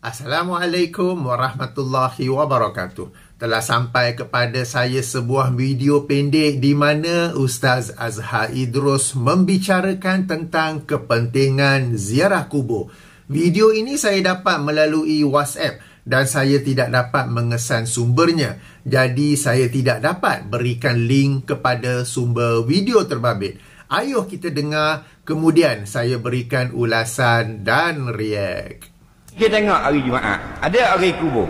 Assalamualaikum warahmatullahi wabarakatuh. Telah sampai kepada saya sebuah video pendek di mana Ustaz Azhar Idrus membicarakan tentang kepentingan ziarah kubur. Video ini saya dapat melalui WhatsApp dan saya tidak dapat mengesan sumbernya. Jadi saya tidak dapat berikan link kepada sumber video terbabit. Ayuh kita dengar, kemudian saya berikan ulasan dan react. Kita tengok hari Jumaat, ada hari kubur.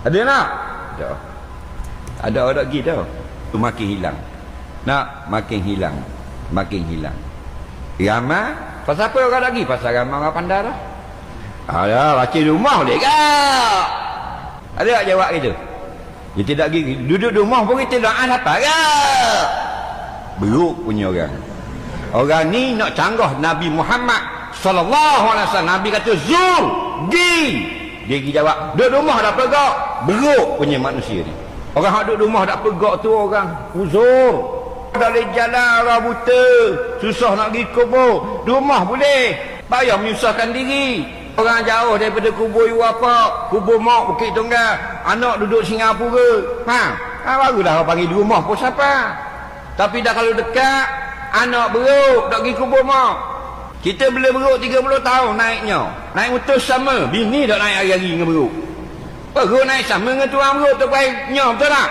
Ada tak? Tak. Ada orang pergi tau. Tu makin hilang. Nak makin hilang. Makin hilang. Ramai. Pasal apa orang lagi? Pasal ramai orang pandai lah. Ada baca rumah boleh kak. Ada tak jawab gitu? Dia tidak pergi. Duduk rumah pun kita doa apa kak? Beruk punya orang. Orang ni nak canggah Nabi Muhammad Sallallahu Alaihi Wasallam. Nabi kata Zul Gi. Dia pergi jawab, duduk rumah dah pegak. Beruk punya manusia ni. Orang yang duduk rumah tak pegak tu orang uzur. Tak boleh jalan, orang buta, susah nak pergi kubur. Di rumah boleh, payah menyusahkan diri. Orang jauh daripada kubur ibu apa, kubur mak Bukit Tunggal, anak duduk Singapura. Barulah orang panggil di rumah pun siapa. Tapi dah kalau dekat, anak beruk tak pergi kubur mak. Kita boleh beruk 30 tahun naiknya. Naik motor sama. Bini tak naik hari-hari dengan beruk. Beruk naik sama dengan tuan beruk tu baiknya, betul tak?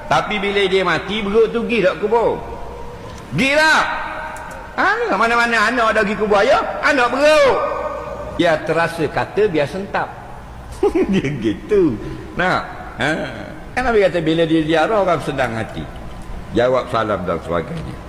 Tapi bila dia mati, beruk tu pergi tak kubur? Pergi tak? Mana-mana anak dah pergi kubur ayah, anak beruk. Dia terasa kata biar sentap. Dia gitu. Nah, kan Nabi kata bila dia ziarah orang sedang hati. Jawab salam dan sebagainya.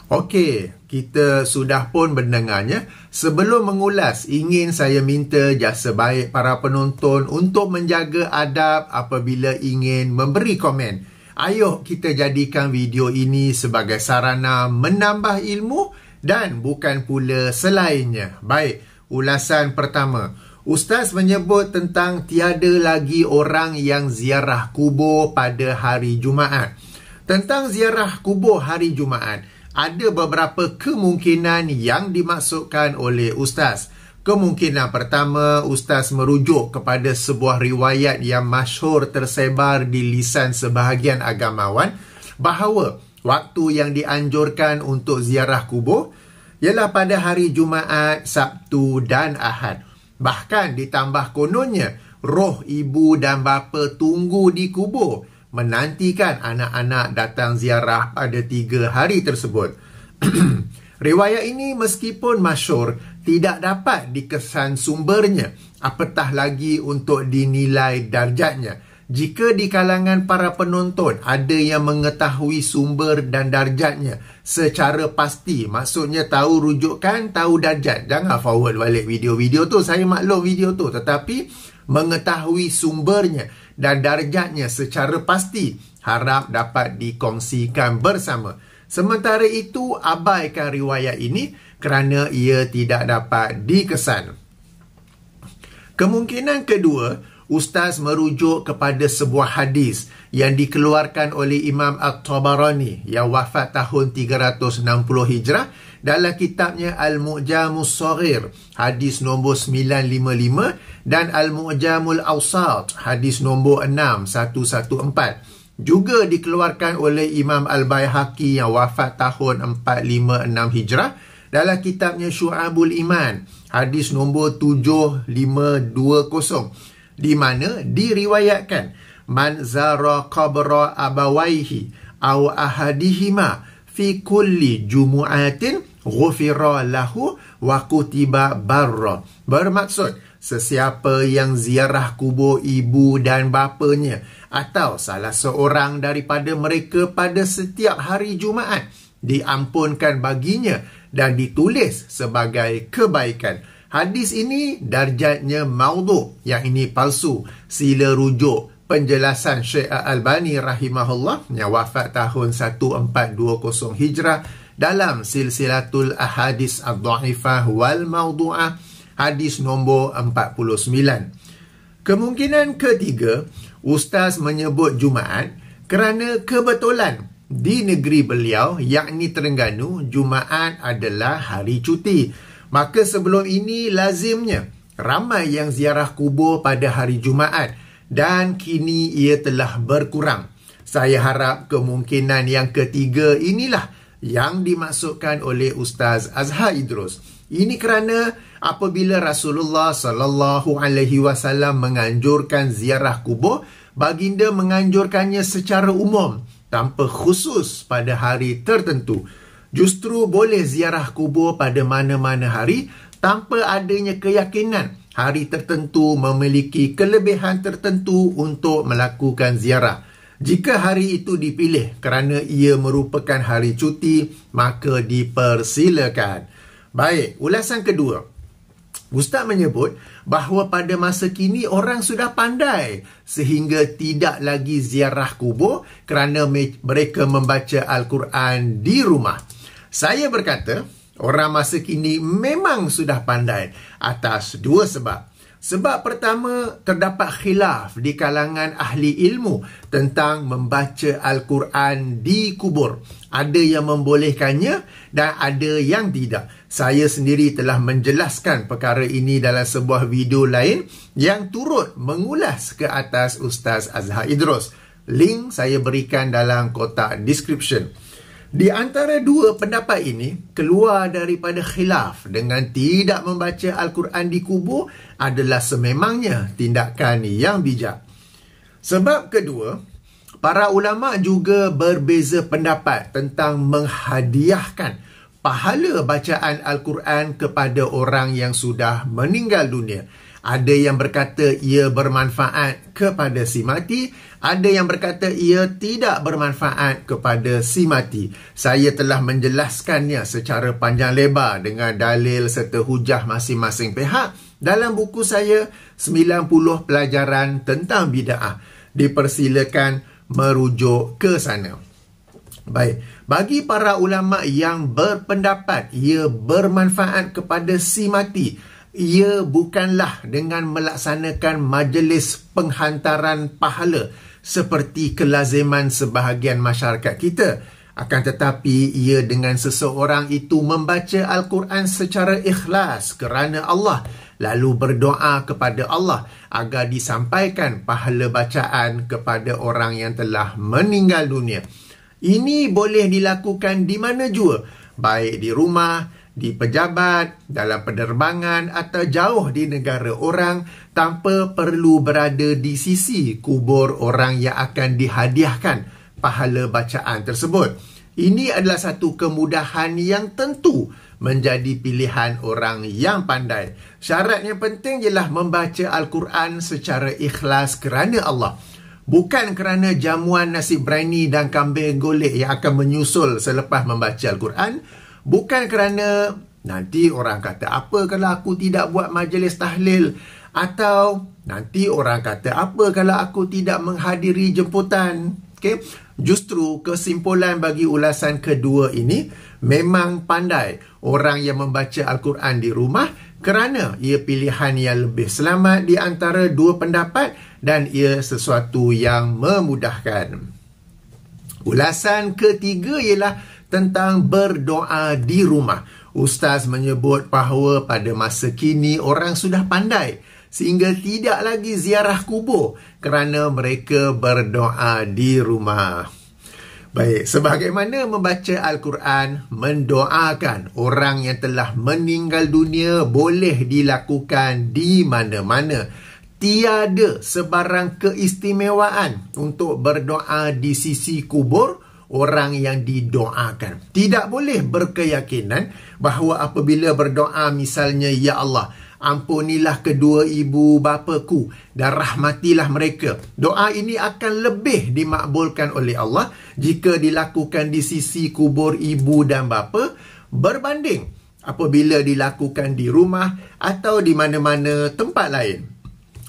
Okey, kita sudah pun mendengarnya. Sebelum mengulas, ingin saya minta jasa baik para penonton untuk menjaga adab apabila ingin memberi komen. Ayuh kita jadikan video ini sebagai sarana menambah ilmu dan bukan pula selainnya. Baik, ulasan pertama. Ustaz menyebut tentang tiada lagi orang yang ziarah kubur pada hari Jumaat. Tentang ziarah kubur hari Jumaat, ada beberapa kemungkinan yang dimaksudkan oleh Ustaz. Kemungkinan pertama, Ustaz merujuk kepada sebuah riwayat yang masyhur tersebar di lisan sebahagian agamawan bahawa waktu yang dianjurkan untuk ziarah kubur ialah pada hari Jumaat, Sabtu dan Ahad. Bahkan ditambah kononnya, roh ibu dan bapa tunggu di kubur menantikan anak-anak datang ziarah pada 3 hari tersebut. Riwayat ini meskipun masyhur, tidak dapat dikesan sumbernya, apatah lagi untuk dinilai darjatnya. Jika di kalangan para penonton ada yang mengetahui sumber dan darjatnya secara pasti, maksudnya tahu rujukan, tahu darjat. Jangan forward balik video-video tu, saya maklum video tu. Tetapi mengetahui sumbernya dan darjatnya secara pasti, harap dapat dikongsikan bersama. Sementara itu, abaikan riwayat ini kerana ia tidak dapat dikesan. Kemungkinan kedua, Ustaz merujuk kepada sebuah hadis yang dikeluarkan oleh Imam At-Tabarani yang wafat tahun 360 Hijrah dalam kitabnya Al-Mu'jamus Saghir, hadis nombor 955, dan Al-Mu'jamul Awsat, hadis nombor 6114. Juga dikeluarkan oleh Imam Al-Baihaqi yang wafat tahun 456 Hijrah dalam kitabnya Syu'abul Iman, hadis nombor 7520, di mana diriwayatkan man zara qabra abawaihi aw ahadihima fi kulli jumu'atin ghufira lahu wa kutiba barra. Bermaksud, sesiapa yang ziarah kubur ibu dan bapanya atau salah seorang daripada mereka pada setiap hari Jumaat, diampunkan baginya dan ditulis sebagai kebaikan. Hadis ini darjatnya maudhu', yang ini palsu. Sila rujuk penjelasan Syekh Al-Albani rahimahullah yang wafat tahun 1420 Hijrah dalam Silsilatul Ahadis Ad-Dha'ifah wal Maudhu'ah, hadis nombor 49. Kemungkinan ketiga, Ustaz menyebut Jumaat kerana kebetulan di negeri beliau, yakni Terengganu, Jumaat adalah hari cuti. Maka sebelum ini lazimnya ramai yang ziarah kubur pada hari Jumaat dan kini ia telah berkurang. Saya harap kemungkinan yang ketiga inilah yang dimaksudkan oleh Ustaz Azhar Idrus. Ini kerana apabila Rasulullah SAW menganjurkan ziarah kubur, baginda menganjurkannya secara umum tanpa khusus pada hari tertentu. Justru boleh ziarah kubur pada mana-mana hari tanpa adanya keyakinan hari tertentu memiliki kelebihan tertentu untuk melakukan ziarah. Jika hari itu dipilih kerana ia merupakan hari cuti, maka dipersilakan. Baik, ulasan kedua. Ustaz menyebut bahawa pada masa kini orang sudah pandai sehingga tidak lagi ziarah kubur kerana mereka membaca Al-Quran di rumah. Saya berkata, orang masa kini memang sudah pandai atas dua sebab. Sebab pertama, terdapat khilaf di kalangan ahli ilmu tentang membaca Al-Quran di kubur. Ada yang membolehkannya dan ada yang tidak. Saya sendiri telah menjelaskan perkara ini dalam sebuah video lain yang turut mengulas ke atas Ustaz Azhar Idrus. Link saya berikan dalam kotak description. Di antara dua pendapat ini, keluar daripada khilaf dengan tidak membaca Al-Quran di kubur adalah sememangnya tindakan yang bijak. Sebab kedua, para ulama juga berbeza pendapat tentang menghadiahkan pahala bacaan Al-Quran kepada orang yang sudah meninggal dunia. Ada yang berkata ia bermanfaat kepada si mati, ada yang berkata ia tidak bermanfaat kepada si mati. Saya telah menjelaskannya secara panjang lebar dengan dalil serta hujah masing-masing pihak dalam buku saya 90 pelajaran tentang bid'ah. Dipersilakan merujuk ke sana. Baik, bagi para ulama yang berpendapat ia bermanfaat kepada si mati, ia bukanlah dengan melaksanakan majlis penghantaran pahala seperti kelaziman sebahagian masyarakat kita. Akan tetapi ia dengan seseorang itu membaca Al-Quran secara ikhlas kerana Allah, lalu berdoa kepada Allah agar disampaikan pahala bacaan kepada orang yang telah meninggal dunia. Ini boleh dilakukan di mana jua, baik di rumah, di pejabat, dalam penerbangan atau jauh di negara orang tanpa perlu berada di sisi kubur orang yang akan dihadiahkan pahala bacaan tersebut. Ini adalah satu kemudahan yang tentu menjadi pilihan orang yang pandai. Syarat yang penting ialah membaca Al-Quran secara ikhlas kerana Allah. Bukan kerana jamuan nasi berani dan kambing golek yang akan menyusul selepas membaca Al-Quran. Bukan kerana nanti orang kata apa kalau aku tidak buat majlis tahlil, atau nanti orang kata apa kalau aku tidak menghadiri jemputan. Okay? Justru kesimpulan bagi ulasan kedua ini, memang pandai orang yang membaca Al-Quran di rumah kerana ia pilihan yang lebih selamat di antara dua pendapat dan ia sesuatu yang memudahkan. Ulasan ketiga ialah tentang berdoa di rumah. Ustaz menyebut bahawa pada masa kini orang sudah pandai sehingga tidak lagi ziarah kubur kerana mereka berdoa di rumah. Baik, sebagaimana membaca Al-Quran, mendoakan orang yang telah meninggal dunia boleh dilakukan di mana-mana. Tiada sebarang keistimewaan untuk berdoa di sisi kubur orang yang didoakan. Tidak boleh berkeyakinan bahawa apabila berdoa misalnya, Ya Allah, ampunilah kedua ibu bapaku dan rahmatilah mereka, doa ini akan lebih dimakbulkan oleh Allah jika dilakukan di sisi kubur ibu dan bapa berbanding apabila dilakukan di rumah atau di mana-mana tempat lain.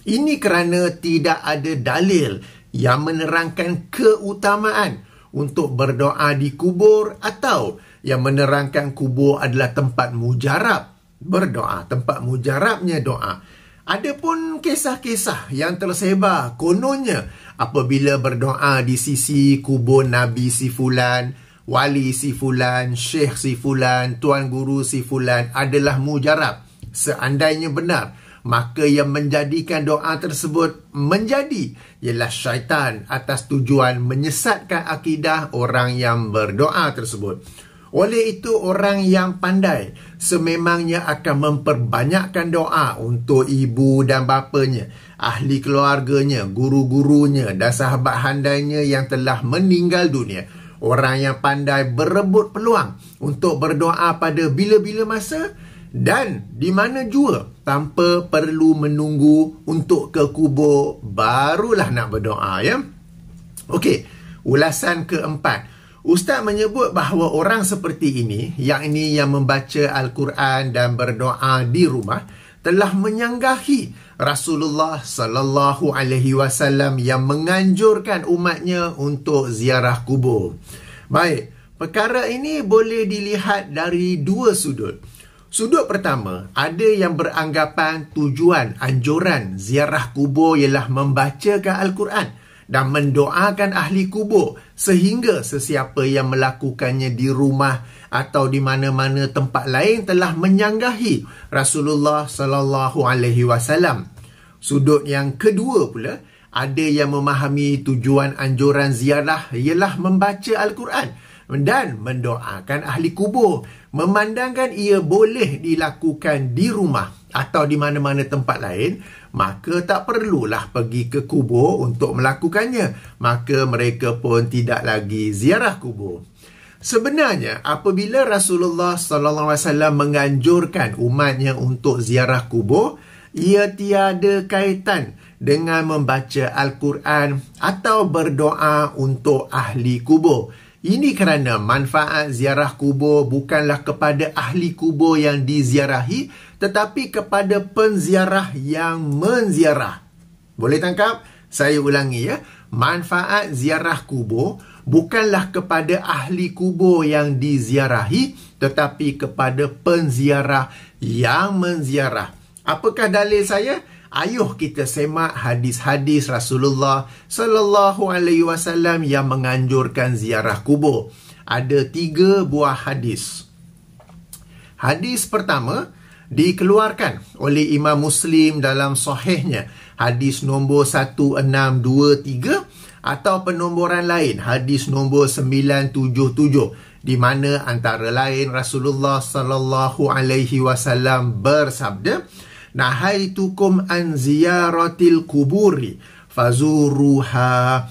Ini kerana tidak ada dalil yang menerangkan keutamaan untuk berdoa di kubur atau yang menerangkan kubur adalah tempat mujarab berdoa, tempat mujarabnya doa. Adapun kisah-kisah yang tersebar kononnya apabila berdoa di sisi kubur Nabi si fulan, wali si fulan, syekh si fulan, tuan guru si fulan adalah mujarab. Seandainya benar, maka yang menjadikan doa tersebut menjadi ialah syaitan atas tujuan menyesatkan akidah orang yang berdoa tersebut. Oleh itu, orang yang pandai sememangnya akan memperbanyakkan doa untuk ibu dan bapanya, ahli keluarganya, guru-gurunya dan sahabat handainya yang telah meninggal dunia. Orang yang pandai berebut peluang untuk berdoa pada bila-bila masa dan di mana jua tanpa perlu menunggu untuk ke kubur barulah nak berdoa, ya. Okey, ulasan keempat. Ustaz menyebut bahawa orang seperti ini, yang membaca Al-Quran dan berdoa di rumah, telah menyanggahi Rasulullah sallallahu alaihi wasallam yang menganjurkan umatnya untuk ziarah kubur. Baik, perkara ini boleh dilihat dari dua sudut. Sudut pertama, ada yang beranggapan tujuan anjuran ziarah kubur ialah membacakan Al-Quran dan mendoakan ahli kubur sehingga sesiapa yang melakukannya di rumah atau di mana-mana tempat lain telah menyanggahi Rasulullah sallallahu alaihi wasallam. Sudut yang kedua pula, ada yang memahami tujuan anjuran ziarah ialah membaca Al-Quran dan mendoakan ahli kubur, memandangkan ia boleh dilakukan di rumah atau di mana-mana tempat lain, maka tak perlulah pergi ke kubur untuk melakukannya. Maka mereka pun tidak lagi ziarah kubur. Sebenarnya, apabila Rasulullah SAW menganjurkan umatnya untuk ziarah kubur, ia tiada kaitan dengan membaca Al-Quran atau berdoa untuk ahli kubur. Ini kerana manfaat ziarah kubur bukanlah kepada ahli kubur yang diziarahi, tetapi kepada penziarah yang menziarah. Boleh tangkap? Saya ulangi, ya. Manfaat ziarah kubur bukanlah kepada ahli kubur yang diziarahi, tetapi kepada penziarah yang menziarah. Apakah dalil saya? Ayuh kita semak hadis-hadis Rasulullah sallallahu alaihi wasallam yang menganjurkan ziarah kubur. Ada 3 buah hadis. Hadis pertama dikeluarkan oleh Imam Muslim dalam sahihnya, hadis nombor 1623, atau penomboran lain hadis nombor 977, di mana antara lain Rasulullah sallallahu alaihi wasallam bersabda, "Nahaitukum an ziyaratil kuburi fazuruha."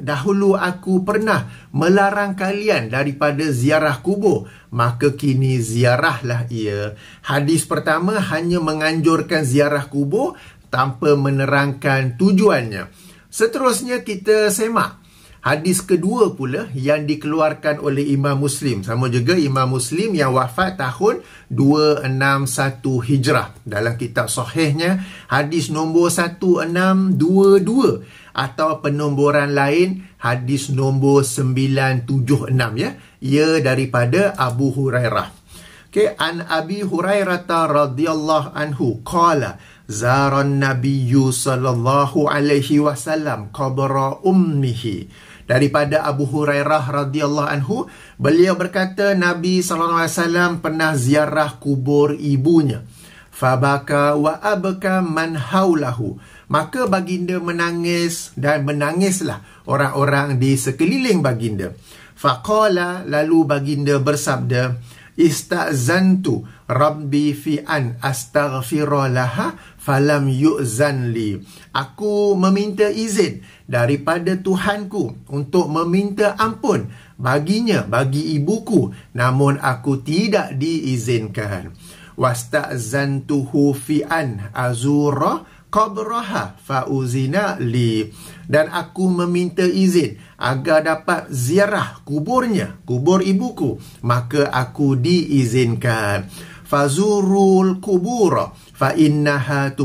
Dahulu aku pernah melarang kalian daripada ziarah kubur, maka kini ziarahlah ia. Hadis pertama hanya menganjurkan ziarah kubur tanpa menerangkan tujuannya. Seterusnya kita semak hadis kedua pula yang dikeluarkan oleh Imam Muslim. Sama juga Imam Muslim yang wafat tahun 261 Hijrah. Dalam kitab sahihnya, hadis nombor 1622, atau penomboran lain hadis nombor 976, ya. Ia daripada Abu Hurairah. Okay, an Abi Hurairah radhiyallahu anhu qala zaran nabiyyu sallallahu alaihi wasallam qabra ummihi. Daripada Abu Hurairah radhiyallahu anhu, beliau berkata Nabi sallallahu alaihi wasallam pernah ziarah kubur ibunya. Fabaka wa abka man haulahu. Maka baginda menangis dan menangislah orang-orang di sekeliling baginda. Faqala, lalu baginda bersabda, "Istazantu Rabbi fi an astaghfira laha falam yu'zan li." Aku meminta izin daripada Tuhanku untuk meminta ampun baginya, bagi ibuku, namun aku tidak diizinkan. Wasta'zantuhu fi an azura qabraha fauzina li. Dan aku meminta izin agar dapat ziarah kuburnya, kubur ibuku, maka aku diizinkan. Fazurul kubura fa innaha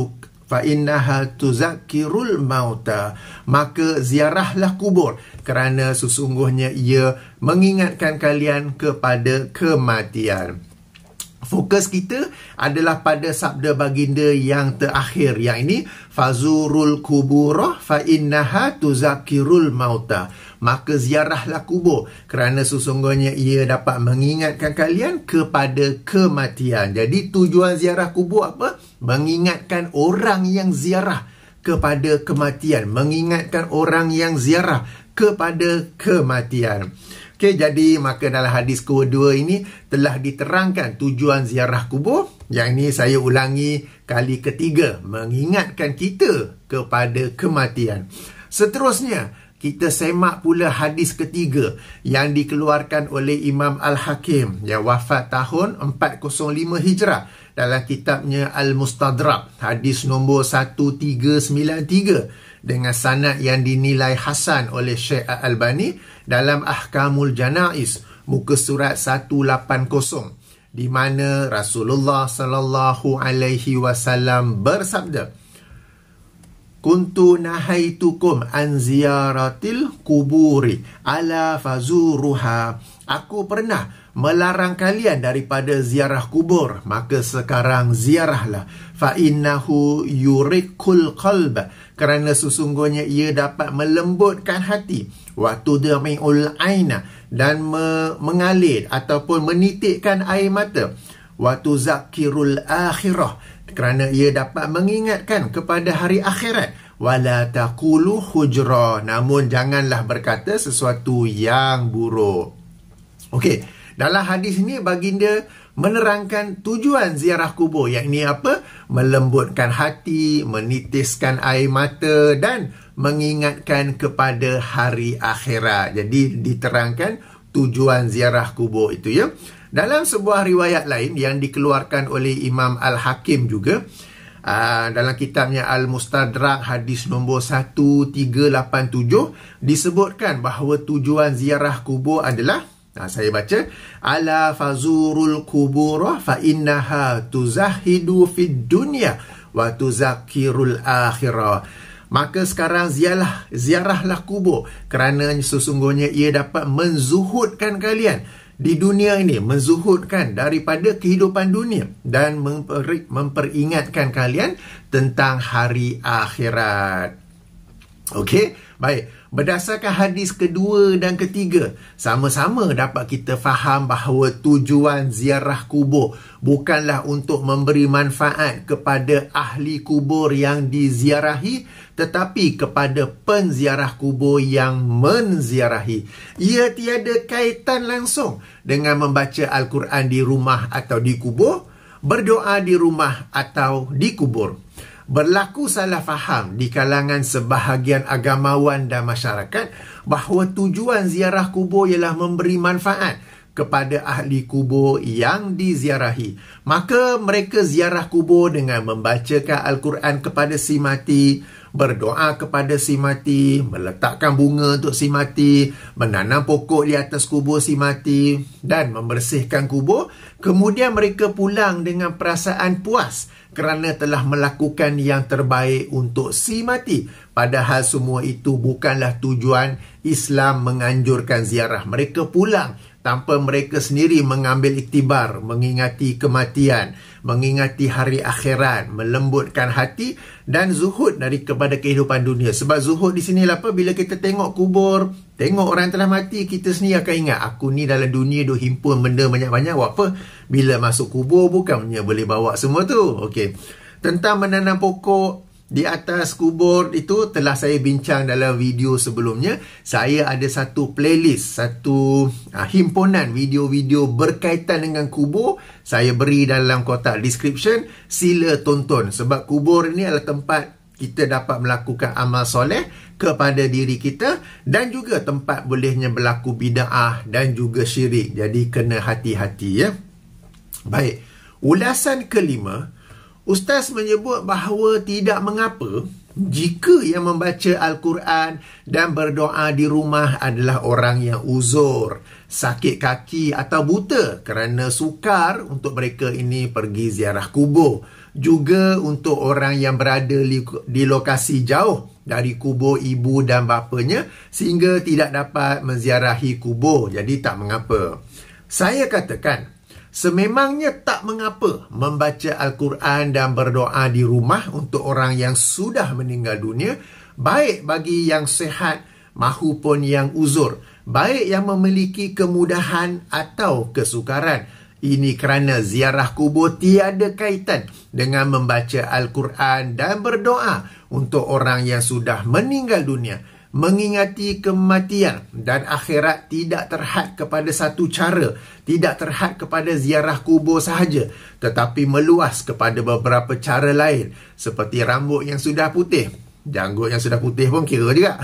tuzakkirul mauta. Maka ziarahlah kubur kerana sesungguhnya ia mengingatkan kalian kepada kematian. Fokus kita adalah pada sabda baginda yang terakhir, yang ini fazurul kubura fa innaha tuzakkirul mauta. maka ziarahlah kubur, kerana sesungguhnya ia dapat mengingatkan kalian kepada kematian. Jadi tujuan ziarah kubur apa? Mengingatkan orang yang ziarah kepada kematian, mengingatkan orang yang ziarah kepada kematian. Okey, jadi maka dalam hadis kedua ini telah diterangkan tujuan ziarah kubur. Yang ini saya ulangi kali ketiga, mengingatkan kita kepada kematian. Seterusnya, kita semak pula hadis ketiga yang dikeluarkan oleh Imam Al-Hakim yang wafat tahun 405 Hijrah dalam kitabnya Al-Mustadrak, hadis nombor 1393 dengan sanad yang dinilai hasan oleh Syekh Al-Albani dalam Ahkamul Janaiz muka surat 180, di mana Rasulullah sallallahu alaihi wasallam bersabda, "Kuntu nahaitukum an ziyaratil kuburi ala fazuruha." Aku pernah melarang kalian daripada ziarah kubur, maka sekarang ziarahlah. Fa innahu yuriqul qalb, kerana sesungguhnya ia dapat melembutkan hati. Wa tudmi'ul aina, dan mengalir ataupun menitikkan air mata. Wa tuzakkirul akhirah, kerana ia dapat mengingatkan kepada hari akhirat. Wala taqulu hujra, namun janganlah berkata sesuatu yang buruk. Okey, dalam hadis ini baginda menerangkan tujuan ziarah kubur, yakni apa? Melembutkan hati, menitiskan air mata dan mengingatkan kepada hari akhirat. Jadi diterangkan tujuan ziarah kubur itu, ya. Dalam sebuah riwayat lain yang dikeluarkan oleh Imam Al-Hakim juga, dalam kitabnya Al-Mustadrak hadis nombor 1387, disebutkan bahawa tujuan ziarah kubur adalah, saya baca, ala fazurul kubura fa innaha tuzahidu fid dunya wa tuzakirul akhirah. Maka sekarang ziarahlah kubur, kerana sesungguhnya ia dapat menzuhudkan kalian di dunia ini, menzuhudkan daripada kehidupan dunia, dan memperingatkan kalian tentang hari akhirat. Okey, baik. Berdasarkan hadis kedua dan ketiga, sama-sama dapat kita faham bahawa tujuan ziarah kubur bukanlah untuk memberi manfaat kepada ahli kubur yang diziarahi, tetapi kepada penziarah kubur yang menziarahi. Ia tiada kaitan langsung dengan membaca Al-Quran di rumah atau di kubur, berdoa di rumah atau di kubur. Berlaku salah faham di kalangan sebahagian agamawan dan masyarakat bahawa tujuan ziarah kubur ialah memberi manfaat kepada ahli kubur yang diziarahi. Maka mereka ziarah kubur dengan membacakan Al-Quran kepada si mati, berdoa kepada si mati, meletakkan bunga untuk si mati, menanam pokok di atas kubur si mati dan membersihkan kubur. Kemudian mereka pulang dengan perasaan puas kerana telah melakukan yang terbaik untuk si mati. Padahal semua itu bukanlah tujuan Islam menganjurkan ziarah. Mereka pulang tanpa mereka sendiri mengambil iktibar, mengingati kematian, mengingati hari akhirat, melembutkan hati dan zuhud kepada kehidupan dunia. Sebab zuhud di sini apa? Bila kita tengok kubur, tengok orang telah mati, kita sendiri akan ingat, aku ni dalam dunia dah himpun benda banyak-banyak, buat apa? Bila masuk kubur bukannya boleh bawa semua tu. Okey. Tentang menanam pokok di atas kubur itu telah saya bincang dalam video sebelumnya. Saya ada satu playlist, satu himpunan video-video berkaitan dengan kubur. Saya beri dalam kotak description. Sila tonton. Sebab kubur ini adalah tempat kita dapat melakukan amal soleh kepada diri kita, dan juga tempat bolehnya berlaku bida'ah dan juga syirik. Jadi kena hati-hati, ya. Baik. Ulasan kelima, Ustaz menyebut bahawa tidak mengapa jika yang membaca Al-Quran dan berdoa di rumah adalah orang yang uzur, sakit kaki atau buta, kerana sukar untuk mereka ini pergi ziarah kubur. Juga untuk orang yang berada di lokasi jauh dari kubur ibu dan bapanya sehingga tidak dapat menziarahi kubur. Jadi tak mengapa. Saya katakan, sememangnya tak mengapa membaca Al-Quran dan berdoa di rumah untuk orang yang sudah meninggal dunia, baik bagi yang sihat mahupun yang uzur, baik yang memiliki kemudahan atau kesukaran. Ini kerana ziarah kubur tiada kaitan dengan membaca Al-Quran dan berdoa untuk orang yang sudah meninggal dunia. Mengingati kematian dan akhirat tidak terhad kepada satu cara, tidak terhad kepada ziarah kubur sahaja, tetapi meluas kepada beberapa cara lain, seperti rambut yang sudah putih, janggut yang sudah putih pun kira juga,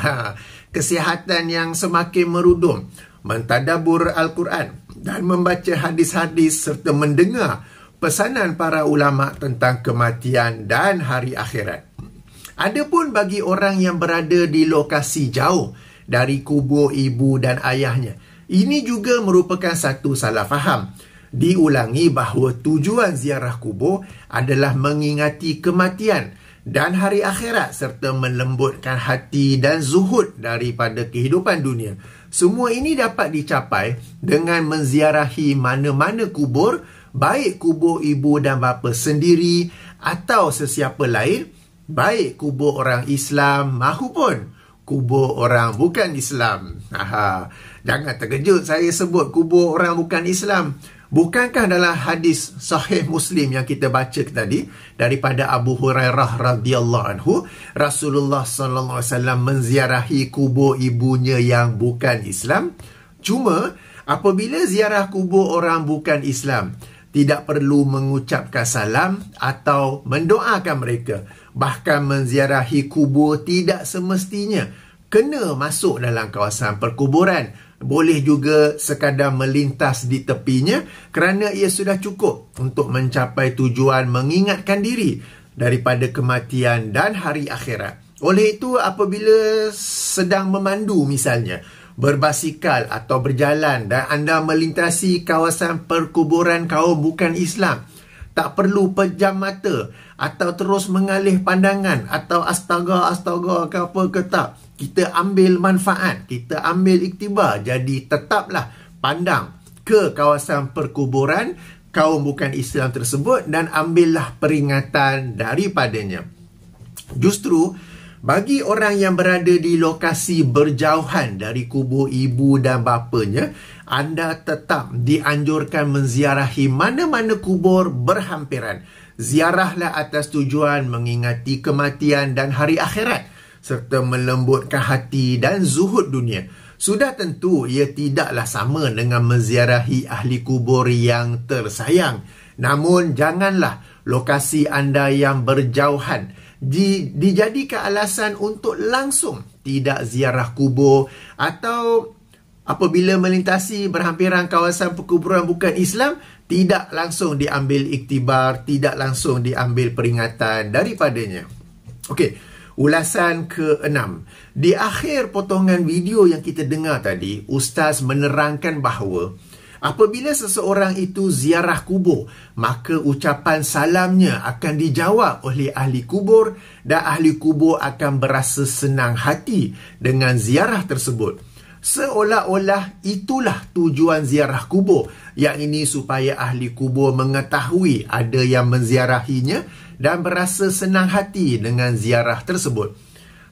kesihatan yang semakin merudum, mentadabur Al-Quran dan membaca hadis-hadis serta mendengar pesanan para ulama tentang kematian dan hari akhirat. Adapun bagi orang yang berada di lokasi jauh dari kubur ibu dan ayahnya, ini juga merupakan satu salah faham. Diulangi bahawa tujuan ziarah kubur adalah mengingati kematian dan hari akhirat serta melembutkan hati dan zuhud daripada kehidupan dunia. Semua ini dapat dicapai dengan menziarahi mana-mana kubur, baik kubur ibu dan bapa sendiri atau sesiapa lain, baik kubur orang Islam maupun kubur orang bukan Islam. Jangan terkejut saya sebut kubur orang bukan Islam. Bukankah dalam hadis sahih Muslim yang kita baca tadi daripada Abu Hurairah radhiyallahu anhu, Rasulullah sallallahu alaihi wasallam menziarahi kubur ibunya yang bukan Islam? Cuma apabila ziarah kubur orang bukan Islam, tidak perlu mengucapkan salam atau mendoakan mereka. Bahkan menziarahi kubur tidak semestinya kena masuk dalam kawasan perkuburan. Boleh juga sekadar melintas di tepinya kerana ia sudah cukup untuk mencapai tujuan mengingatkan diri daripada kematian dan hari akhirat. Oleh itu, apabila sedang memandu misalnya, berbasikal atau berjalan dan anda melintasi kawasan perkuburan kaum bukan Islam, tak perlu pejam mata atau terus mengalih pandangan atau astaga ke apa ke tak. Kita ambil manfaat, kita ambil iktibar. Jadi tetaplah pandang ke kawasan perkuburan kaum bukan Islam tersebut dan ambillah peringatan daripadanya. Justru bagi orang yang berada di lokasi berjauhan dari kubur ibu dan bapanya, anda tetap dianjurkan menziarahi mana-mana kubur berhampiran. Ziarahlah atas tujuan mengingati kematian dan hari akhirat serta melembutkan hati dan zuhud dunia. Sudah tentu ia tidaklah sama dengan menziarahi ahli kubur yang tersayang. Namun janganlah lokasi anda yang berjauhan dijadikan alasan untuk langsung tidak ziarah kubur, atau apabila melintasi berhampiran kawasan perkuburan bukan Islam, tidak langsung diambil iktibar, tidak langsung diambil peringatan daripadanya. Okey. Ulasan ke-6. Di akhir potongan video yang kita dengar tadi, Ustaz menerangkan bahawa apabila seseorang itu ziarah kubur, maka ucapan salamnya akan dijawab oleh ahli kubur dan ahli kubur akan berasa senang hati dengan ziarah tersebut. Seolah-olah itulah tujuan ziarah kubur, yang ini supaya ahli kubur mengetahui ada yang menziarahinya dan berasa senang hati dengan ziarah tersebut.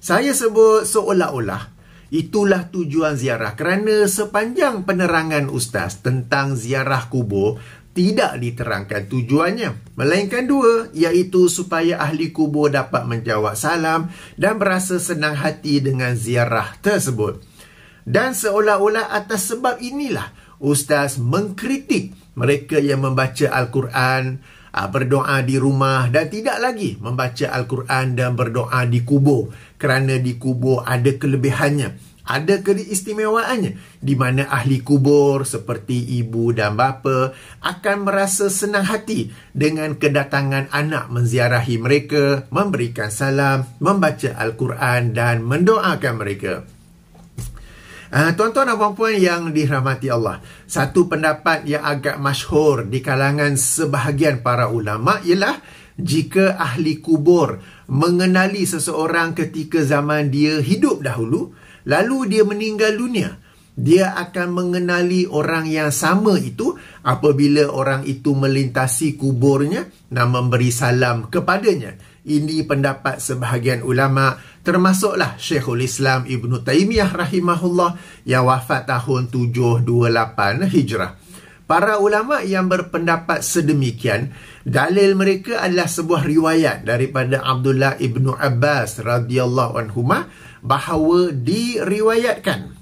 Saya sebut seolah-olah itulah tujuan ziarah kerana sepanjang penerangan Ustaz tentang ziarah kubur tidak diterangkan tujuannya, melainkan dua, iaitu supaya ahli kubur dapat menjawab salam dan berasa senang hati dengan ziarah tersebut. Dan seolah-olah atas sebab inilah Ustaz mengkritik mereka yang membaca Al-Quran, berdoa di rumah dan tidak lagi membaca Al-Quran dan berdoa di kubur, kerana di kubur ada kelebihannya, ada keistimewaannya, di mana ahli kubur seperti ibu dan bapa akan merasa senang hati dengan kedatangan anak menziarahi mereka, memberikan salam, membaca Al-Quran dan mendoakan mereka. Tuan-tuan dan puan-puan yang dirahmati Allah, satu pendapat yang agak masyhur di kalangan sebahagian para ulama ialah jika ahli kubur mengenali seseorang ketika zaman dia hidup dahulu, lalu dia meninggal dunia, dia akan mengenali orang yang sama itu apabila orang itu melintasi kuburnya dan memberi salam kepadanya. Ini pendapat sebahagian ulama, termasuklah Syekhul Islam Ibn Taymiyah rahimahullah yang wafat tahun 728 Hijrah. Para ulama yang berpendapat sedemikian, dalil mereka adalah sebuah riwayat daripada Abdullah ibnu Abbas radhiyallahu anhuma bahawa diriwayatkan,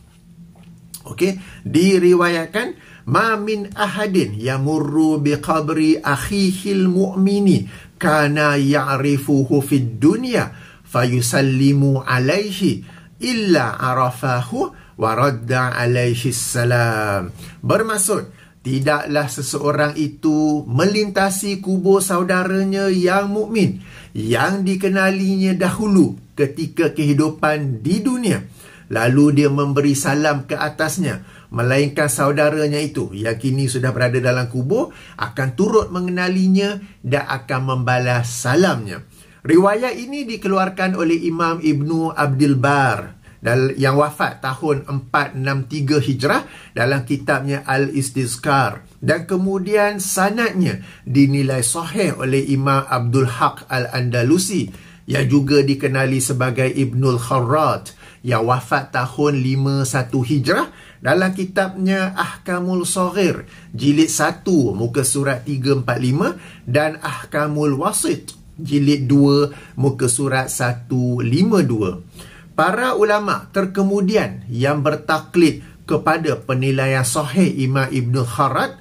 diriwayatkan, ma min ahadin yamurru biqabri akhihil mu'mini kana ya'rifuhu fid dunya fayusallimu alaihi illa arafahu wa radda alaihi salam. Bermaksud, tidaklah seseorang itu melintasi kubur saudaranya yang mukmin yang dikenalinya dahulu ketika kehidupan di dunia, lalu dia memberi salam ke atasnya, melainkan saudaranya itu yang kini sudah berada dalam kubur akan turut mengenalinya dan akan membalas salamnya. Riwayat ini dikeluarkan oleh Imam Ibnu Abdul Bar yang wafat tahun 463 Hijrah dalam kitabnya Al-Istizkar, dan kemudian sanadnya dinilai sahih oleh Imam Abdul Haq Al-Andalusi yang juga dikenali sebagai Ibnul Kharrat yang wafat tahun 51 Hijrah dalam kitabnya Ahkamul Saghir jilid 1 muka surat 345 dan Ahkamul Wasit jilid 2 muka surat 152. Para ulama terkemudian yang bertaklid kepada penilaian sahih Imam Ibn Kharrat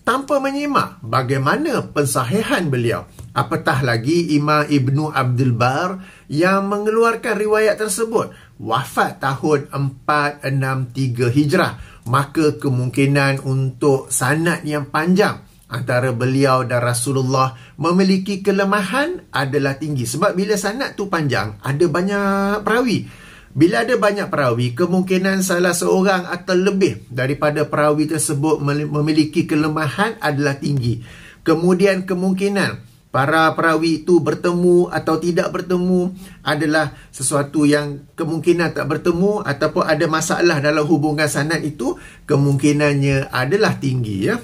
tanpa menyimak bagaimana pensahihan beliau. Apatah lagi Imam Ibnu Abdul Bar yang mengeluarkan riwayat tersebut wafat tahun 463 Hijrah. Maka kemungkinan untuk sanad yang panjang antara beliau dan Rasulullah memiliki kelemahan adalah tinggi. Sebab bila sanad tu panjang, ada banyak perawi. Bila ada banyak perawi, kemungkinan salah seorang atau lebih daripada perawi tersebut memiliki kelemahan adalah tinggi. Kemudian kemungkinan para perawi itu bertemu atau tidak bertemu adalah sesuatu yang kemungkinan tak bertemu ataupun ada masalah dalam hubungan sanad itu, kemungkinannya adalah tinggi, ya.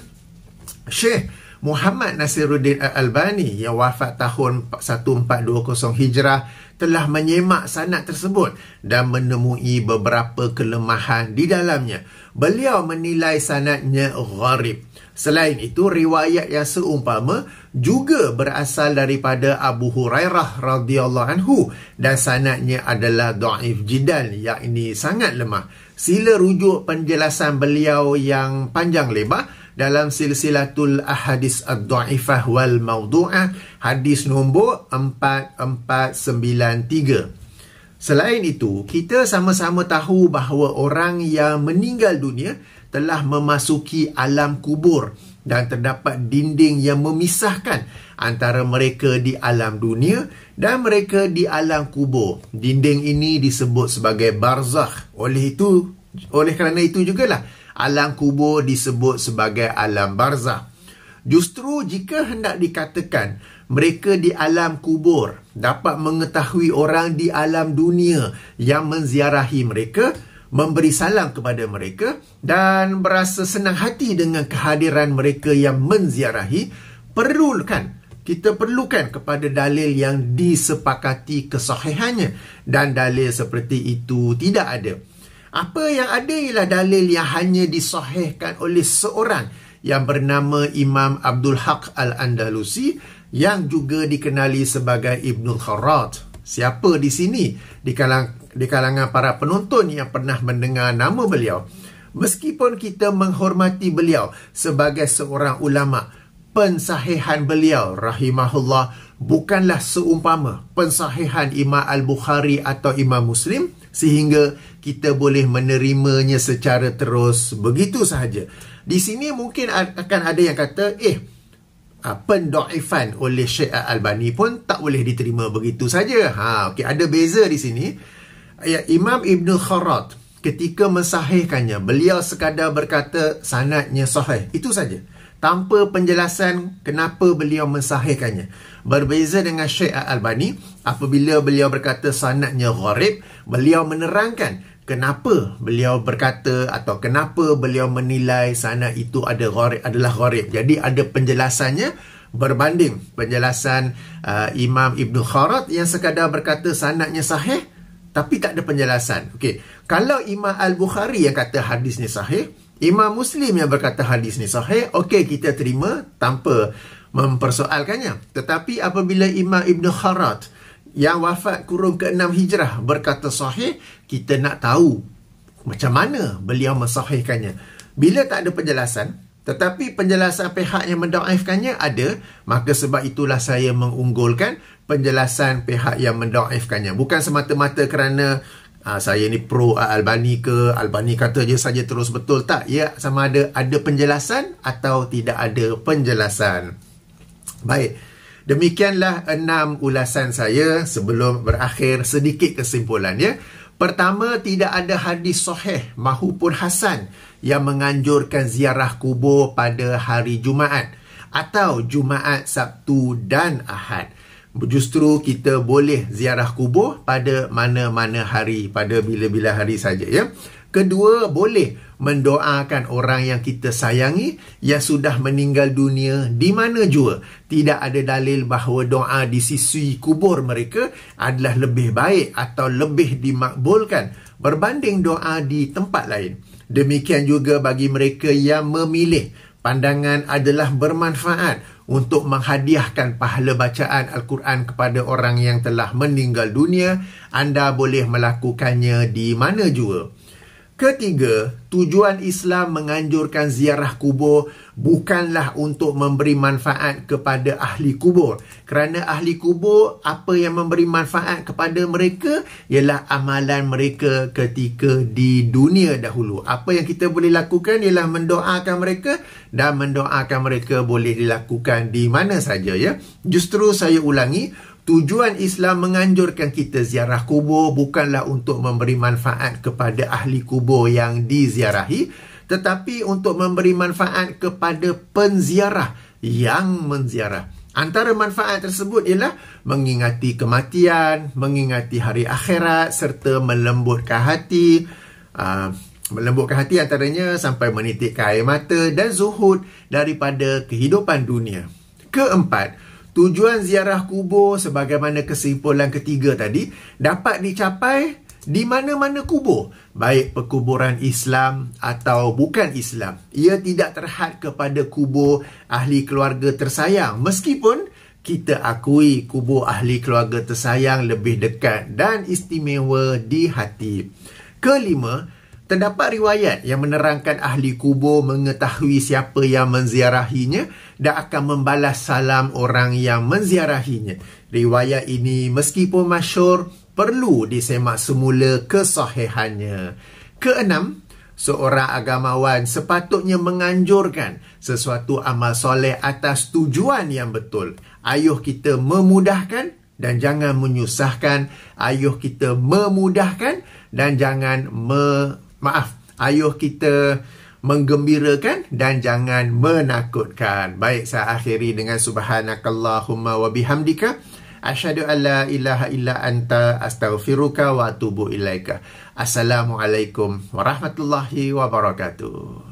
Syekh Muhammad Nasiruddin Al-Albani yang wafat tahun 1420 Hijrah telah menyemak sanad tersebut dan menemui beberapa kelemahan di dalamnya. Beliau menilai sanadnya gharib. Selain itu, riwayat yang seumpama juga berasal daripada Abu Hurairah radhiyallahu anhu dan sanadnya adalah dhaif jiddan, yakni sangat lemah. Sila rujuk penjelasan beliau yang panjang lebar dalam silsilatul ahadis ad-dha'ifah wal mawdu'ah hadis nombor 4493. Selain itu, kita sama-sama tahu bahawa orang yang meninggal dunia telah memasuki alam kubur dan terdapat dinding yang memisahkan antara mereka di alam dunia dan mereka di alam kubur. Dinding ini disebut sebagai barzakh. Oleh kerana itu jugalah alam kubur disebut sebagai alam barzakh. Justru jika hendak dikatakan mereka di alam kubur dapat mengetahui orang di alam dunia yang menziarahi mereka, memberi salam kepada mereka dan berasa senang hati dengan kehadiran mereka yang menziarahi, kita perlukan kepada dalil yang disepakati kesahihannya, dan dalil seperti itu tidak ada. Apa yang ada ialah dalil yang hanya disahihkan oleh seorang yang bernama Imam Abdul Haq Al-Andalusi yang juga dikenali sebagai Ibnul Kharrat. Siapa di sini di kalangan para penonton yang pernah mendengar nama beliau? Meskipun kita menghormati beliau sebagai seorang ulama, pensahihan beliau rahimahullah bukanlah seumpama pensahihan Imam Al-Bukhari atau Imam Muslim sehingga kita boleh menerimanya secara terus begitu sahaja. Di sini mungkin akan ada yang kata, pendaifan oleh Syekh Al-Albani pun tak boleh diterima begitu saja. Ada beza di sini. Imam Ibn Kharrat ketika mensahihkannya, beliau sekadar berkata sanadnya sahih. Itu saja. Tanpa penjelasan kenapa beliau mensahihkannya. Berbeza dengan Syekh Al-Albani, apabila beliau berkata sanadnya gharib, beliau menerangkan kenapa beliau berkata atau kenapa beliau menilai sanad itu adalah gharib. Jadi ada penjelasannya Berbanding penjelasan Imam Ibn Kharat yang sekadar berkata sanadnya sahih tapi tak ada penjelasan. Okey, kalau Imam Al-Bukhari yang kata hadis ni sahih, Imam Muslim yang berkata hadis ni sahih, okey, kita terima tanpa mempersoalkannya. Tetapi apabila Imam Ibn Kharat yang wafat kurun ke-6 Hijrah berkata sahih, kita nak tahu macam mana beliau mensahihkannya. Bila tak ada penjelasan, tetapi penjelasan pihak yang mendaifkannya ada, maka sebab itulah saya mengunggulkan penjelasan pihak yang mendaifkannya. Bukan semata-mata kerana saya ni pro Albani ke, Albani kata je saja terus betul. Tak, ya, sama ada penjelasan atau tidak ada penjelasan. Baik, demikianlah 6 ulasan saya. Sebelum berakhir, sedikit kesimpulan ya. Pertama, tidak ada hadis sahih mahupun hasan yang menganjurkan ziarah kubur pada hari Jumaat atau Jumaat, Sabtu dan Ahad. Justru kita boleh ziarah kubur pada mana-mana hari, pada bila-bila hari saja ya. Kedua, boleh mendoakan orang yang kita sayangi yang sudah meninggal dunia di mana jua. Tidak ada dalil bahawa doa di sisi kubur mereka adalah lebih baik atau lebih dimakbulkan berbanding doa di tempat lain. Demikian juga bagi mereka yang memilih pandangan adalah bermanfaat untuk menghadiahkan pahala bacaan Al-Quran kepada orang yang telah meninggal dunia. Anda boleh melakukannya di mana jua. Ketiga, tujuan Islam menganjurkan ziarah kubur bukanlah untuk memberi manfaat kepada ahli kubur. Kerana ahli kubur, apa yang memberi manfaat kepada mereka ialah amalan mereka ketika di dunia dahulu. Apa yang kita boleh lakukan ialah mendoakan mereka, dan mendoakan mereka boleh dilakukan di mana saja ya. Justru saya ulangi, tujuan Islam menganjurkan kita ziarah kubur bukanlah untuk memberi manfaat kepada ahli kubur yang diziarahi, tetapi untuk memberi manfaat kepada penziarah yang menziarah. Antara manfaat tersebut ialah mengingati kematian, mengingati hari akhirat serta melembutkan hati. Melembutkan hati antaranya sampai menitikkan air mata dan zuhud daripada kehidupan dunia. Keempat, tujuan ziarah kubur sebagaimana kesimpulan ketiga tadi dapat dicapai di mana-mana kubur, baik perkuburan Islam atau bukan Islam. Ia tidak terhad kepada kubur ahli keluarga tersayang, meskipun kita akui kubur ahli keluarga tersayang lebih dekat dan istimewa di hati. Kelima, terdapat riwayat yang menerangkan ahli kubur mengetahui siapa yang menziarahinya dan akan membalas salam orang yang menziarahinya. Riwayat ini meskipun masyhur, perlu disemak semula kesahihannya. Keenam, seorang agamawan sepatutnya menganjurkan sesuatu amal soleh atas tujuan yang betul. Ayuh kita memudahkan dan jangan menyusahkan. Ayuh kita memudahkan dan jangan ayuh kita menggembirakan dan jangan menakutkan. Baik, saya akhiri dengan subhanakallahumma wa bihamdika asyhadu an la ilaha illa anta astaghfiruka wa atubu ilaika. Assalamualaikum warahmatullahi wabarakatuh.